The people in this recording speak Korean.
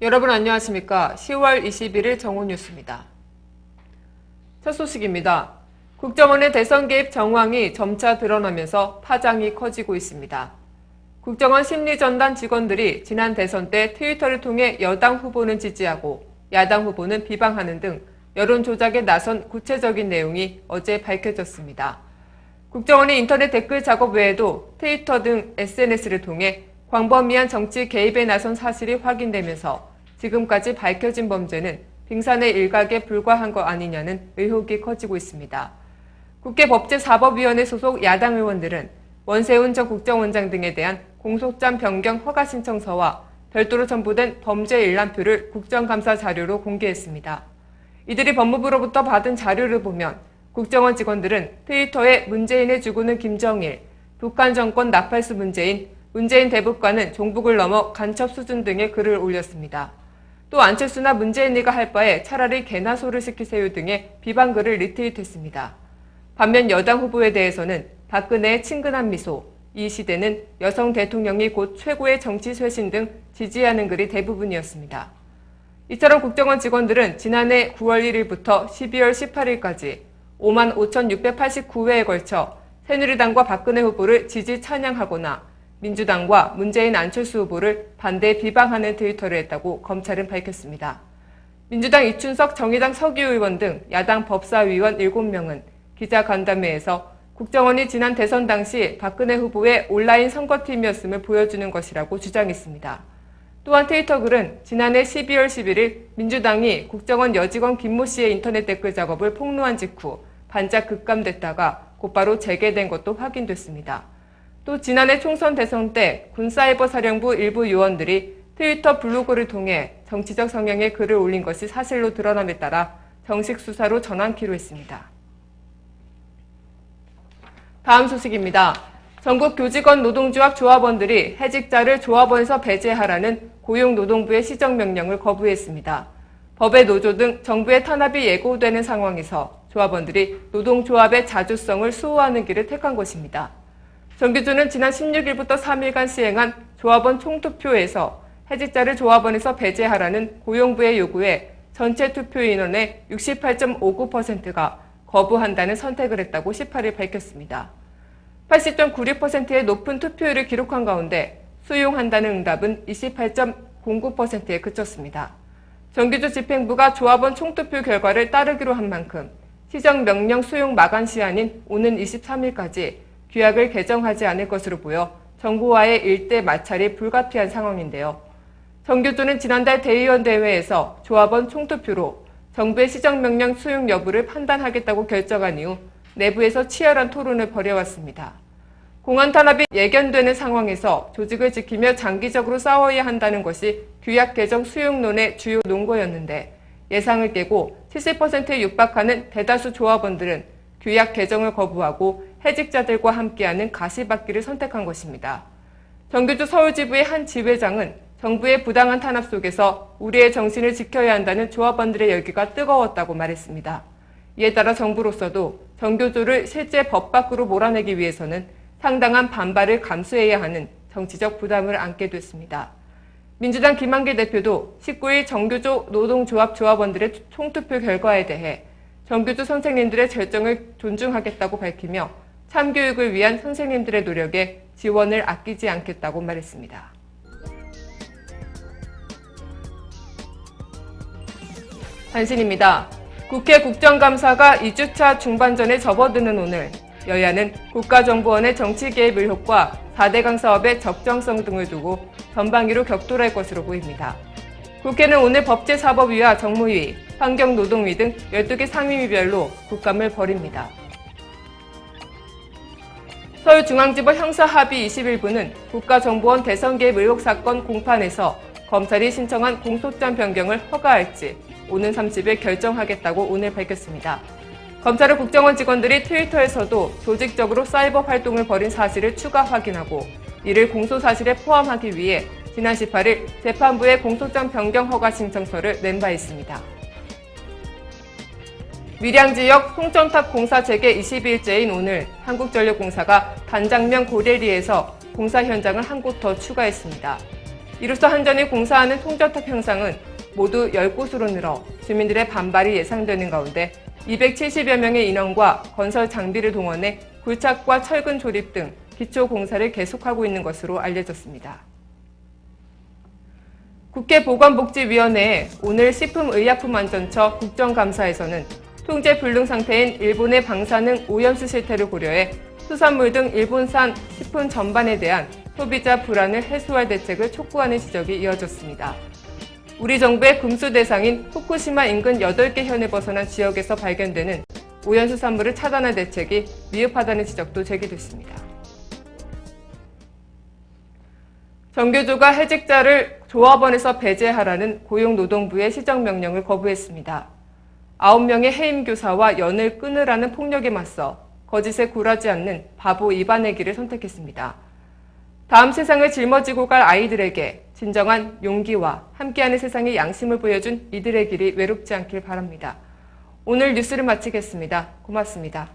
여러분 안녕하십니까? 10월 21일 정오뉴스입니다. 첫 소식입니다. 국정원의 대선 개입 정황이 점차 드러나면서 파장이 커지고 있습니다. 국정원 심리전단 직원들이 지난 대선 때 트위터를 통해 여당 후보는 지지하고 야당 후보는 비방하는 등 여론 조작에 나선 구체적인 내용이 어제 밝혀졌습니다. 국정원이 인터넷 댓글 작업 외에도 트위터 등 SNS를 통해 광범위한 정치 개입에 나선 사실이 확인되면서 지금까지 밝혀진 범죄는 빙산의 일각에 불과한 것 아니냐는 의혹이 커지고 있습니다. 국회 법제사법위원회 소속 야당 의원들은 원세훈 전 국정원장 등에 대한 공소장 변경 허가 신청서와 별도로 첨부된 범죄 일람표를 국정감사 자료로 공개했습니다. 이들이 법무부로부터 받은 자료를 보면 국정원 직원들은 트위터에 문재인의 주군은 김정일, 북한 정권 나팔수 문재인 대북과는 종북을 넘어 간첩 수준 등의 글을 올렸습니다. 또 안철수나 문재인이가 할 바에 차라리 개나 소를 시키세요 등의 비방글을 리트윗했습니다. 반면 여당 후보에 대해서는 박근혜의 친근한 미소, 이 시대는 여성 대통령이 곧 최고의 정치 쇄신 등 지지하는 글이 대부분이었습니다. 이처럼 국정원 직원들은 지난해 9월 1일부터 12월 18일까지 55,689회에 걸쳐 새누리당과 박근혜 후보를 지지 찬양하거나 민주당과 문재인 안철수 후보를 반대 비방하는 트위터를 했다고 검찰은 밝혔습니다. 민주당 이춘석 정의당 서기호 의원 등 야당 법사위원 7명은 기자간담회에서 국정원이 지난 대선 당시 박근혜 후보의 온라인 선거팀이었음을 보여주는 것이라고 주장했습니다. 또한 트위터 글은 지난해 12월 11일 민주당이 국정원 여직원 김모 씨의 인터넷 댓글 작업을 폭로한 직후 반짝 급감됐다가 곧바로 재개된 것도 확인됐습니다. 또 지난해 총선 대선 때 군사이버사령부 일부 요원들이 트위터 블로그를 통해 정치적 성향의 글을 올린 것이 사실로 드러남에 따라 정식 수사로 전환키로 했습니다. 다음 소식입니다. 전국 교직원 노동조합 조합원들이 해직자를 조합원에서 배제하라는 고용노동부의 시정명령을 거부했습니다. 법의 노조 등 정부의 탄압이 예고되는 상황에서 조합원들이 노동조합의 자주성을 수호하는 길을 택한 것입니다. 정규조는 지난 16일부터 3일간 시행한 조합원 총투표에서 해직자를 조합원에서 배제하라는 고용부의 요구에 전체 투표 인원의 68.59%가 거부한다는 선택을 했다고 18일 밝혔습니다. 80.96%의 높은 투표율을 기록한 가운데 수용한다는 응답은 28.09%에 그쳤습니다. 정규조 집행부가 조합원 총투표 결과를 따르기로 한 만큼 시정명령 수용 마감 시한인 오는 23일까지 규약을 개정하지 않을 것으로 보여 정부와의 일대 마찰이 불가피한 상황인데요. 정규조는 지난달 대의원 대회에서 조합원 총투표로 정부의 시정명령 수용 여부를 판단하겠다고 결정한 이후 내부에서 치열한 토론을 벌여왔습니다. 공안 탄압이 예견되는 상황에서 조직을 지키며 장기적으로 싸워야 한다는 것이 규약 개정 수용론의 주요 논거였는데 예상을 깨고 70%에 육박하는 대다수 조합원들은 규약 개정을 거부하고 해직자들과 함께하는 가시밭길을 선택한 것입니다. 정규조 서울지부의 한 지회장은 정부의 부당한 탄압 속에서 우리의 정신을 지켜야 한다는 조합원들의 열기가 뜨거웠다고 말했습니다. 이에 따라 정부로서도 정규조를 실제 법 밖으로 몰아내기 위해서는 상당한 반발을 감수해야 하는 정치적 부담을 안게 됐습니다. 민주당 김한길 대표도 19일 정규조 노동조합 조합원들의 총투표 결과에 대해 정규조 선생님들의 결정을 존중하겠다고 밝히며 참교육을 위한 선생님들의 노력에 지원을 아끼지 않겠다고 말했습니다. 단신입니다. 국회 국정감사가 2주차 중반전에 접어드는 오늘 여야는 국가정보원의 정치 개입 의혹과 4대강 사업의 적정성 등을 두고 전방위로 격돌할 것으로 보입니다. 국회는 오늘 법제사법위와 정무위, 환경노동위 등 12개 상임위별로 국감을 벌입니다. 서울중앙지법 형사합의 21부는 국가정보원 대선 개입 의혹 사건 공판에서 검찰이 신청한 공소장 변경을 허가할지 오는 30일 결정하겠다고 오늘 밝혔습니다. 검찰은 국정원 직원들이 트위터에서도 조직적으로 사이버 활동을 벌인 사실을 추가 확인하고 이를 공소사실에 포함하기 위해 지난 18일 재판부에 공소장 변경 허가 신청서를 낸 바 있습니다. 밀양지역 송전탑 공사 재개 22일째인 오늘 한국전력공사가 단장면 고래리에서 공사 현장을 한 곳 더 추가했습니다. 이로써 한전이 공사하는 통저택 형상은 모두 10곳으로 늘어 주민들의 반발이 예상되는 가운데 270여 명의 인원과 건설 장비를 동원해 굴착과 철근 조립 등 기초 공사를 계속하고 있는 것으로 알려졌습니다. 국회 보건복지위원회에 오늘 식품의약품안전처 국정감사에서는 통제 불능 상태인 일본의 방사능 오염수 실태를 고려해 수산물 등 일본산 식품 전반에 대한 소비자 불안을 해소할 대책을 촉구하는 지적이 이어졌습니다. 우리 정부의 금수 대상인 후쿠시마 인근 8개 현에 벗어난 지역에서 발견되는 오염수산물을 차단할 대책이 미흡하다는 지적도 제기됐습니다. 정교조가 해직자를 조합원에서 배제하라는 고용노동부의 시정명령을 거부했습니다. 9명의 해임교사와 연을 끊으라는 폭력에 맞서 거짓에 굴하지 않는 바보 이반의 길을 선택했습니다. 다음 세상을 짊어지고 갈 아이들에게 진정한 용기와 함께하는 세상의 양심을 보여준 이들의 길이 외롭지 않길 바랍니다. 오늘 뉴스를 마치겠습니다. 고맙습니다.